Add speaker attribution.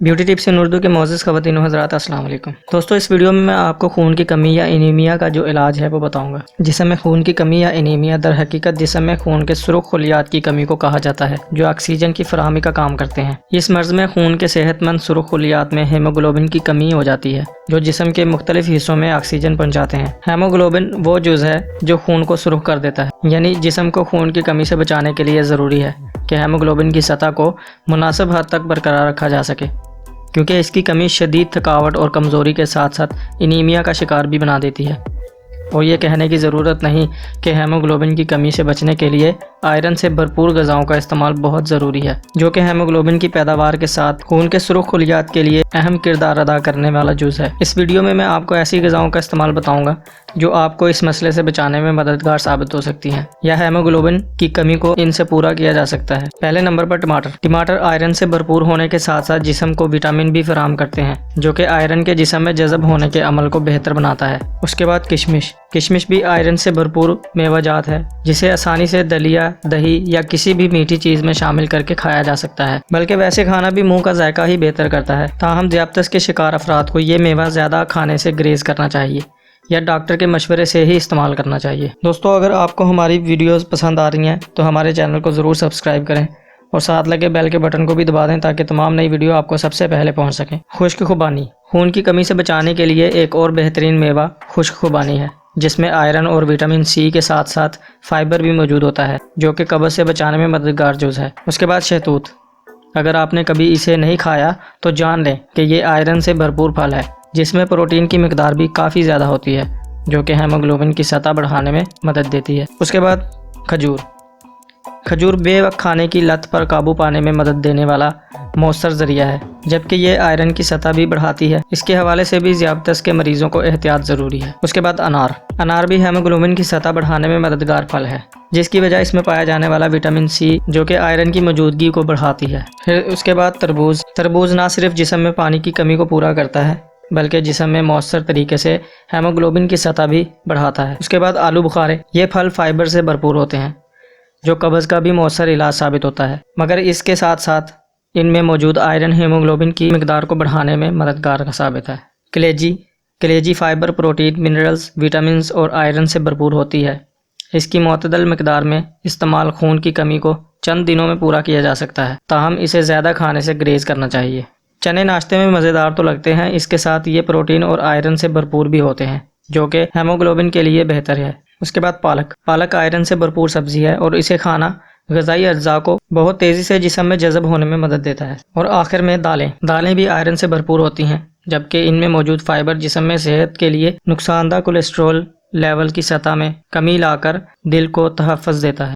Speaker 1: Beauty tips ان اردو کے معزز خواتین و حضرات، السلام علیکم دوستو۔ اس ویڈیو میں آپ کو خون کی کمی یا انیمیا کا جو علاج ہے وہ بتاؤں گا۔ جسم میں خون کی کمی یا انیمیا در حقیقت جسم میں خون کے سرخ خلیات کی کمی کو کہا جاتا ہے، جو آکسیجن کی فراہمی کا کام کرتے ہیں۔ اس مرض میں خون کے صحت مند سرخ خلیات میں ہیموگلوبن کی کمی ہو جاتی ہے، جو جسم کے مختلف حصوں میں آکسیجن پہنچاتے ہیں۔ ہیموگلوبن وہ جز ہے جو خون کو سرخ کر دیتا ہے، یعنی جسم کو خون کی کمی سے بچانے کے لیے ضروری ہے کہ ہیموگلوبن کی سطح کو مناسب حد تک برقرار رکھا جا سکے، کیونکہ اس کی کمی شدید تھکاوٹ اور کمزوری کے ساتھ ساتھ انیمیا کا شکار بھی بنا دیتی ہے۔ اور یہ کہنے کی ضرورت نہیں کہ ہیموگلوبن کی کمی سے بچنے کے لیے آئرن سے بھرپور غذاؤں کا استعمال بہت ضروری ہے، جو کہ ہیموگلوبن کی پیداوار کے ساتھ خون کے سرخ خلیات کے لیے اہم کردار ادا کرنے والا جز ہے۔ اس ویڈیو میں میں آپ کو ایسی غذاؤں کا استعمال بتاؤں گا جو آپ کو اس مسئلے سے بچانے میں مددگار ثابت ہو سکتی ہیں، یا ہیموگلوبن کی کمی کو ان سے پورا کیا جا سکتا ہے۔ پہلے نمبر پر ٹماٹر آئرن سے بھرپور ہونے کے ساتھ ساتھ جسم کو وٹامن بھی فراہم کرتے ہیں، جو کہ آئرن کے جسم میں جذب ہونے کے عمل کو بہتر بناتا ہے۔ اس کے بعد کشمش بھی آئرن سے بھرپور میوہ جات ہے، جسے آسانی سے دلیا، دہی یا کسی بھی میٹھی چیز میں شامل کر کے کھایا جا سکتا ہے، بلکہ ویسے کھانا بھی منہ کا ذائقہ ہی بہتر کرتا ہے۔ تاہم ذیابطیس کے شکار افراد کو یہ میوہ زیادہ کھانے سے گریز کرنا چاہیے یا ڈاکٹر کے مشورے سے ہی استعمال کرنا چاہیے۔ دوستو، اگر آپ کو ہماری ویڈیوز پسند آ رہی ہیں تو ہمارے چینل کو ضرور سبسکرائب کریں اور ساتھ لگے بیل کے بٹن کو بھی دبا دیں تاکہ تمام نئی ویڈیو آپ کو سب سے پہلے پہنچ سکیں۔ خشک خوبانی خون کی کمی سے بچانے کے لیے ایک اور بہترین میوہ خشک خوبانی ہے، جس میں آئرن اور وٹامن سی کے ساتھ ساتھ فائبر بھی موجود ہوتا ہے، جو کہ قبض سے بچانے میں مددگار جز ہے۔ اس کے بعد شہتوت، اگر آپ نے کبھی اسے نہیں کھایا تو جان لیں کہ یہ آئرن سے بھرپور پھل ہے، جس میں پروٹین کی مقدار بھی کافی زیادہ ہوتی ہے، جو کہ ہیموگلوبن کی سطح بڑھانے میں مدد دیتی ہے۔ اس کے بعد کھجور بے وقت کھانے کی لت پر قابو پانے میں مدد دینے والا مؤثر ذریعہ ہے، جبکہ یہ آئرن کی سطح بھی بڑھاتی ہے۔ اس کے حوالے سے بھی ذیابطیس کے مریضوں کو احتیاط ضروری ہے۔ اس کے بعد انار بھی ہیموگلوبن کی سطح بڑھانے میں مددگار پھل ہے، جس کی وجہ اس میں پایا جانے والا وٹامن سی، جو کہ آئرن کی موجودگی کو بڑھاتی ہے۔ پھر اس کے بعد تربوز نہ صرف جسم میں پانی کی کمی کو پورا کرتا ہے، بلکہ جسم میں مؤثر طریقے سے ہیموگلوبن کی سطح بھی بڑھاتا ہے۔ اس کے بعد آلو بخارے، یہ پھل فائبر سے بھرپور ہوتے ہیں، جو قبض کا بھی مؤثر علاج ثابت ہوتا ہے، مگر اس کے ساتھ ساتھ ان میں موجود آئرن ہیموگلوبن کی مقدار کو بڑھانے میں مددگار ثابت ہے۔ کلیجی فائبر، پروٹین، منرلز، وٹامنز اور آئرن سے بھرپور ہوتی ہے۔ اس کی معتدل مقدار میں استعمال خون کی کمی کو چند دنوں میں پورا کیا جا سکتا ہے، تاہم اسے زیادہ کھانے سے گریز کرنا چاہیے۔ چنے ناشتے میں مزیدار تو لگتے ہیں، اس کے ساتھ یہ پروٹین اور آئرن سے بھرپور بھی ہوتے ہیں، جو کہ ہیموگلوبن کے لیے بہتر ہے۔ اس کے بعد پالک آئرن سے بھرپور سبزی ہے اور اسے کھانا غذائی اجزاء کو بہت تیزی سے جسم میں جذب ہونے میں مدد دیتا ہے۔ اور آخر میں دالیں بھی آئرن سے بھرپور ہوتی ہیں، جبکہ ان میں موجود فائبر جسم میں صحت کے لیے نقصان دہ کولیسٹرول لیول کی سطح میں کمی لا کر دل کو تحفظ دیتا ہے۔